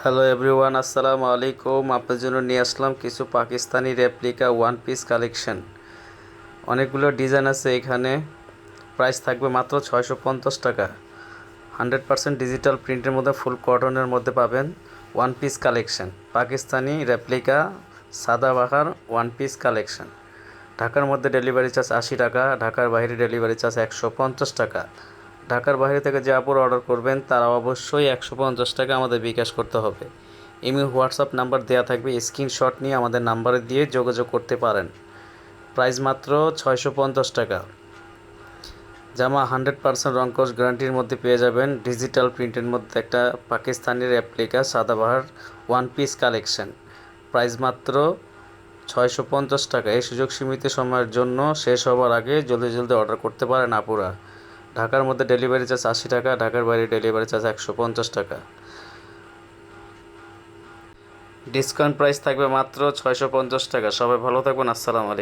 Hello everyone, আসসালামু আলাইকুম। আপনার জন্য নিয়ে আসলাম কিছু Pakistani replica one piece collection. অনেকগুলো ডিজাইন আছে এখানে। প্রাইস থাকবে মাত্র 650 টাকা। 100% ডিজিটাল প্রিন্টের মধ্যে ফুল কটনের মধ্যে পাবেন one piece collection. Pakistani replica সাদাবাহার ওয়ান পিস কালেকশন। ঢাকার মধ্যে ডেলিভারি চার্জ 80 টাকা, ঢাকার বাইরে ডেলিভারি চার্জ 150 টাকা। ঢাকার বাইরে থেকে যে আপুর অর্ডার করবেন তারা অবশ্যই 150 টাকা আমাদের বিকাশ করতে হবে। ইমেল হোয়াটসঅ্যাপ নাম্বার দেওয়া থাকবে, স্ক্রিনশট নিয়ে আমাদের নাম্বারে দিয়ে যোগাযোগ করতে পারেন। প্রাইস মাত্র 650 টাকা। জামা 100% রংকশ গ্যারান্টির মধ্যে পেয়ে যাবেন। ডিজিটাল প্রিন্টের মধ্যে একটা পাকিস্তানি রেপ্লিকা সাদাবাহার ওয়ান পিস কালেকশন। প্রাইস মাত্র 650 টাকা। এই সুযোগ সীমিত সময়ের জন্য, শেষ হওয়ার আগে জলদি জলদি অর্ডার করতে পারেন আপুরা। ঢাকার মধ্যে ডেলিভারি চার্জ 80 টাকা, ঢাকার বাইরে ডেলিভারি চার্জ 150 টাকা। ডিসকাউন্ট প্রাইস থাকবে মাত্র 650 টাকা। সবাই ভালো থাকবেন। আসসালামু আলাইকুম।